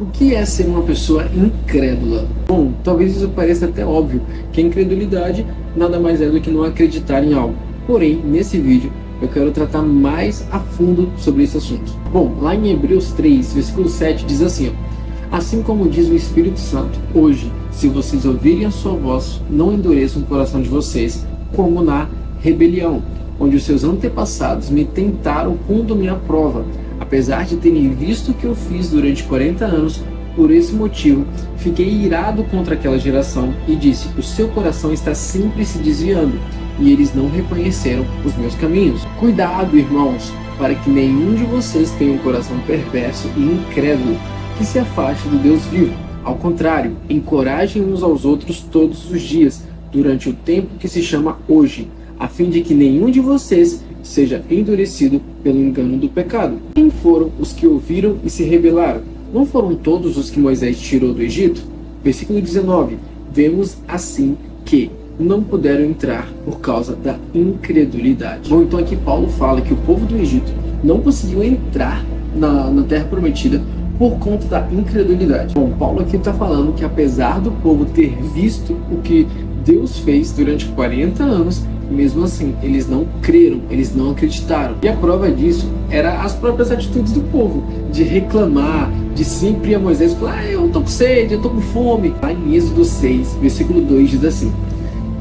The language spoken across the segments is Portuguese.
O que é ser uma pessoa incrédula? Bom, talvez isso pareça até óbvio, que a incredulidade nada mais é do que não acreditar em algo. Porém, nesse vídeo, eu quero tratar mais a fundo sobre esse assunto. Bom, lá em Hebreus 3, versículo 7, diz assim, ó: assim como diz o Espírito Santo, hoje, se vocês ouvirem a sua voz, não endureçam o coração de vocês, como na rebelião, onde os seus antepassados me tentaram pondo minha prova. Apesar de terem visto o que eu fiz durante 40 anos, por esse motivo, fiquei irado contra aquela geração e disse: o seu coração está sempre se desviando, e eles não reconheceram os meus caminhos. Cuidado, irmãos, para que nenhum de vocês tenha um coração perverso e incrédulo, que se afaste do Deus vivo. Ao contrário, encorajem uns aos outros todos os dias, durante o tempo que se chama hoje, a fim de que nenhum de vocês seja endurecido pelo engano do pecado. Quem foram os que ouviram e se rebelaram? Não foram todos os que Moisés tirou do Egito? Versículo 19. Vemos assim que não puderam entrar por causa da incredulidade. Bom, então aqui Paulo fala que o povo do Egito não conseguiu entrar na Terra Prometida por conta da incredulidade. Bom, Paulo aqui está falando que apesar do povo ter visto o que Deus fez durante 40 anos, mesmo assim, eles não creram, eles não acreditaram. E a prova disso era as próprias atitudes do povo, de reclamar, de sempre ir a Moisés e falar: eu tô com sede, eu tô com fome. Lá em Êxodo 6, versículo 2 diz assim: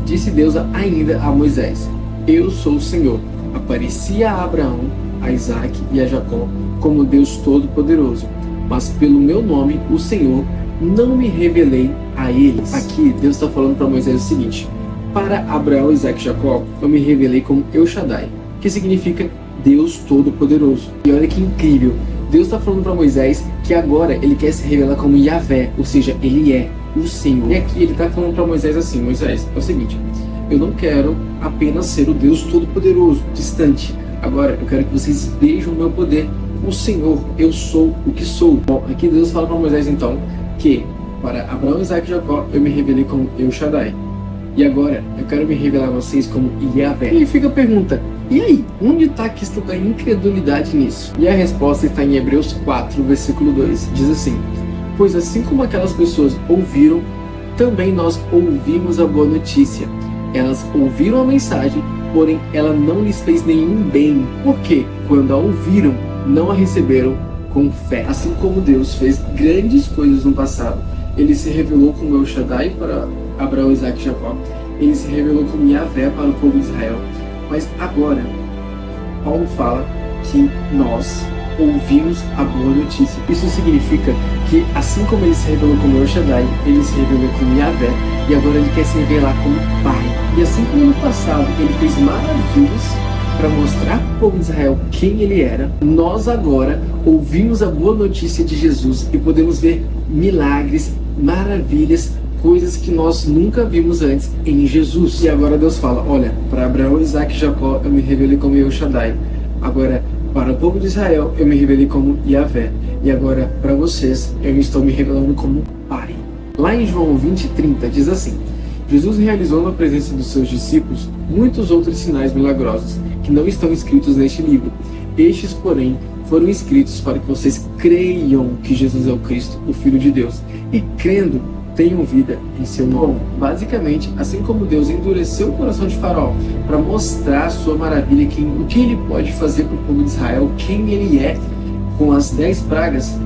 disse Deus ainda a Moisés: eu sou o Senhor. Aparecia a Abraão, a Isaac e a Jacó como Deus Todo-Poderoso, mas pelo meu nome, o Senhor, não me revelei a eles. Aqui Deus está falando para Moisés o seguinte: para Abraão, Isaac e Jacó, eu me revelei como El Shaddai, que significa Deus Todo-Poderoso. E olha que incrível, Deus está falando para Moisés que agora ele quer se revelar como Yahvé, ou seja, ele é o Senhor. E aqui ele está falando para Moisés assim: Moisés, é o seguinte, eu não quero apenas ser o Deus Todo-Poderoso, distante. Agora eu quero que vocês vejam o meu poder, o Senhor, eu sou o que sou. Bom, aqui Deus fala para Moisés então que para Abraão, Isaac e Jacó eu me revelei como El Shaddai. E agora eu quero me revelar a vocês como Yahvé. E fica a pergunta: e aí? Onde está a questão da incredulidade nisso? E a resposta está em Hebreus 4, versículo 2. Diz assim: pois assim como aquelas pessoas ouviram, também nós ouvimos a boa notícia. Elas ouviram a mensagem, porém ela não lhes fez nenhum bem. Porque quando a ouviram, não a receberam com fé. Assim como Deus fez grandes coisas no passado, ele se revelou como El Shaddai para Abraão, Isaac e Jacó. Ele se revelou como Yahvé para o povo de Israel. Mas agora, Paulo fala que nós ouvimos a boa notícia. Isso significa que assim como ele se revelou como El Shaddai, ele se revelou como Yahvé, e agora ele quer se revelar como Pai. E assim como no passado ele fez maravilhas para mostrar para o povo de Israel quem ele era, nós agora ouvimos a boa notícia de Jesus e podemos ver milagres, maravilhas, coisas que nós nunca vimos antes em Jesus. E agora Deus fala: olha, para Abraão, Isaac e Jacó eu me revelei como El Shaddai. Agora, para o povo de Israel eu me revelei como Yahvé. E agora, para vocês, eu estou me revelando como Pai. Lá em João 20:30 diz assim: Jesus realizou na presença dos seus discípulos muitos outros sinais milagrosos que não estão escritos neste livro. Estes, porém, foram escritos para que vocês creiam que Jesus é o Cristo, o Filho de Deus, e crendo, tenham vida em seu nome. Bom, basicamente, assim como Deus endureceu o coração de Faraó para mostrar a sua maravilha, o que ele pode fazer para o povo de Israel, quem ele é, com as 10 pragas,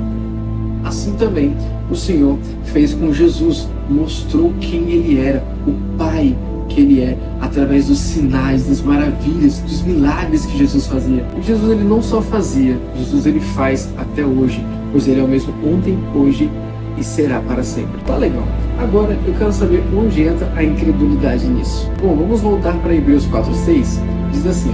assim também o Senhor fez com Jesus, mostrou quem ele era, o Pai que ele é, através dos sinais, das maravilhas, dos milagres que Jesus fazia. E Jesus ele não só fazia, Jesus ele faz até hoje, pois ele é o mesmo ontem, hoje e será para sempre. Tá legal. Agora eu quero saber onde entra a incredulidade nisso. Bom, vamos voltar para Hebreus 4:6. Diz assim: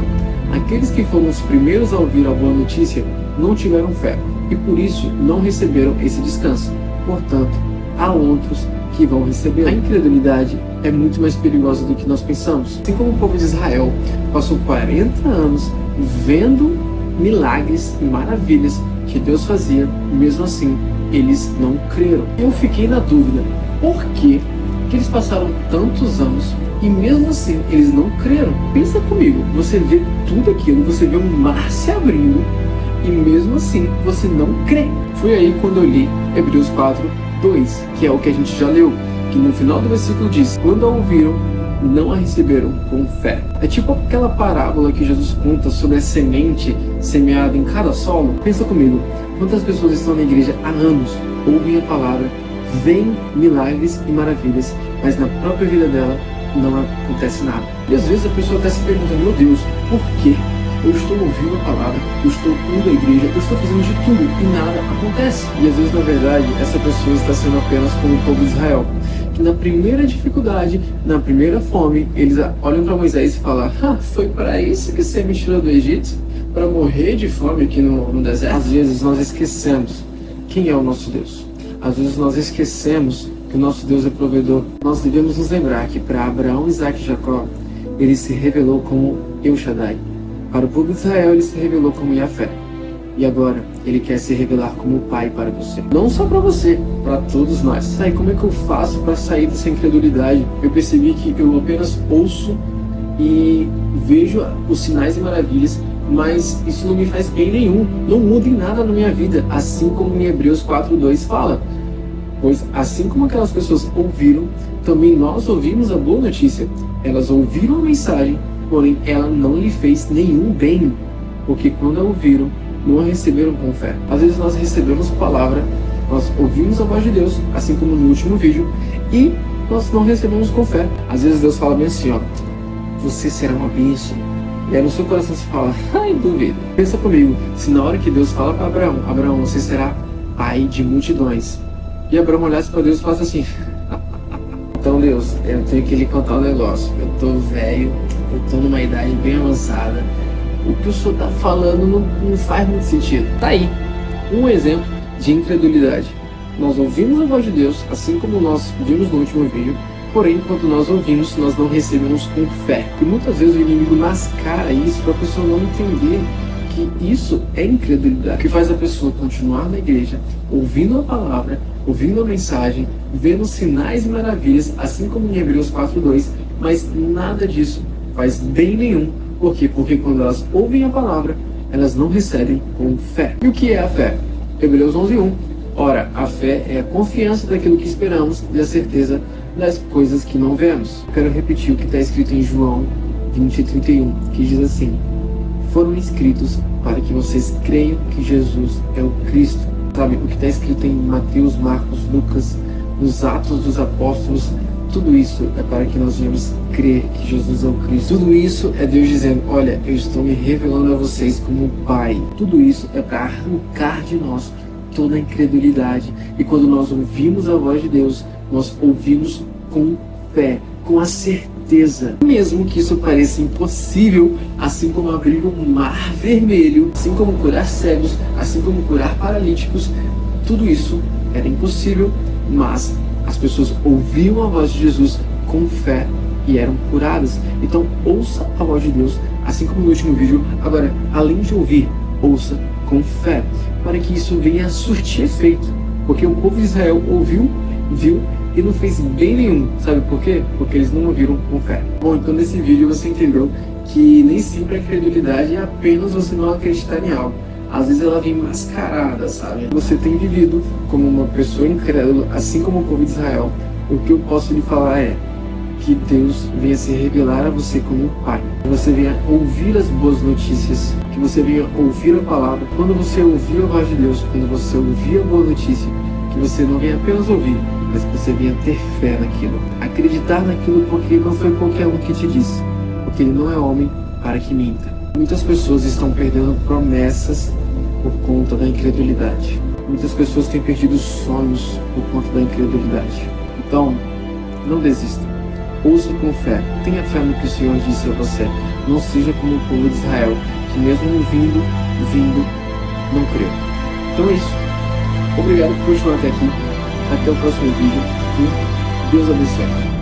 aqueles que foram os primeiros a ouvir a boa notícia não tiveram fé e por isso não receberam esse descanso. Portanto, há outros que vão receber. A incredulidade é muito mais perigosa do que nós pensamos. Assim como o povo de Israel passou 40 anos vendo milagres e maravilhas que Deus fazia, mesmo assim eles não creram. Eu fiquei na dúvida: por que eles passaram tantos anos e mesmo assim eles não creram? Pensa comigo, você vê tudo aquilo, você vê um mar se abrindo e mesmo assim você não crê. Foi aí quando eu li Hebreus 4:2, que é o que a gente já leu, que no final do versículo diz: quando a ouviram, não a receberam com fé. É tipo aquela parábola que Jesus conta sobre a semente semeada em cada solo. Pensa comigo, quantas pessoas estão na igreja há anos, ouvem a palavra, veem milagres e maravilhas, mas na própria vida dela não acontece nada. E às vezes a pessoa até se pergunta: meu Deus, por quê? Eu estou ouvindo a palavra, eu estou indo à igreja, eu estou fazendo de tudo e nada acontece. E às vezes, na verdade, essa pessoa está sendo apenas como o povo de Israel, que na primeira dificuldade, na primeira fome, eles olham para Moisés e falam: foi para isso que você me tirou do Egito? Para morrer de fome aqui no deserto? Às vezes nós esquecemos quem é o nosso Deus. Às vezes nós esquecemos que o nosso Deus é provedor. Nós devemos nos lembrar que para Abraão, Isaac e Jacó, ele se revelou como El Shaddai. Para o povo de Israel, ele se revelou como Yahvé. E agora, ele quer se revelar como Pai para você. Não só para você, para todos nós. Aí, como é que eu faço para sair dessa incredulidade? Eu percebi que eu apenas ouço e vejo os sinais e maravilhas, mas isso não me faz bem nenhum. Não muda em nada na minha vida. Assim como em Hebreus 4:2 fala. Pois assim como aquelas pessoas ouviram, também nós ouvimos a boa notícia. Elas ouviram a mensagem, porém ela não lhe fez nenhum bem, porque quando a ouviram, não a receberam com fé. Às vezes nós recebemos palavra, nós ouvimos a voz de Deus, assim como no último vídeo, e nós não recebemos com fé. Às vezes Deus fala bem assim, você será uma bênção. E aí no seu coração se fala: ai, duvido. Pensa comigo, se na hora que Deus fala para Abraão: Abraão, você será pai de multidões, e Abraão olhasse para Deus e falasse assim: então Deus, eu tenho que lhe contar um negócio, eu tô velho, eu tô numa idade bem avançada, o que o senhor tá falando não faz muito sentido. Tá aí, um exemplo de incredulidade. Nós ouvimos a voz de Deus, assim como nós vimos no último vídeo, porém, quando nós ouvimos, nós não recebemos com fé. E muitas vezes o inimigo mascara isso para a pessoa não entender que isso é incredulidade, que faz a pessoa continuar na igreja, ouvindo a palavra, ouvindo a mensagem, vendo sinais e maravilhas, assim como em Hebreus 4:2, mas nada disso faz bem nenhum. Por quê? Porque quando elas ouvem a palavra, elas não recebem com fé. E o que é a fé? Hebreus 11:1. Ora, a fé é a confiança daquilo que esperamos e a certeza das coisas que não vemos. Quero repetir o que está escrito em João 20:31, que diz assim: foram escritos para que vocês creiam que Jesus é o Cristo. Sabe, o que está escrito em Mateus, Marcos, Lucas, nos Atos dos Apóstolos, tudo isso é para que nós venhamos crer que Jesus é o Cristo. Tudo isso é Deus dizendo: olha, eu estou me revelando a vocês como Pai. Tudo isso é para arrancar de nós toda a incredulidade. E quando nós ouvimos a voz de Deus, nós ouvimos com fé, com a certeza. Mesmo que isso pareça impossível, assim como abrir um mar vermelho, assim como curar cegos, assim como curar paralíticos, tudo isso era impossível, mas as pessoas ouviam a voz de Jesus com fé e eram curadas. Então ouça a voz de Deus, assim como no último vídeo. Agora, além de ouvir, ouça com fé, para que isso venha a surtir efeito. Porque o povo de Israel ouviu, viu e não fez bem nenhum. Sabe por quê? Porque eles não ouviram com fé. Bom, então nesse vídeo você entendeu que nem sempre a incredulidade é apenas você não acreditar em algo. Às vezes ela vem mascarada, sabe? Você tem vivido como uma pessoa incrédula, assim como o povo de Israel. O que eu posso lhe falar é que Deus venha se revelar a você como um Pai. Que você venha ouvir as boas notícias, que você venha ouvir a palavra. Quando você ouvir a voz de Deus, quando você ouvir a boa notícia, que você não venha apenas ouvir, mas que você venha ter fé naquilo. Acreditar naquilo, porque não foi qualquer um que te disse. Porque ele não é homem para que minta. Muitas pessoas estão perdendo promessas por conta da incredulidade. Muitas pessoas têm perdido sonhos por conta da incredulidade. Então, não desista. Ouça com fé. Tenha fé no que o Senhor disse a você. Não seja como o povo de Israel, que mesmo vindo, não creu. Então é isso. Obrigado por continuar até aqui. Até o próximo vídeo. E Deus abençoe.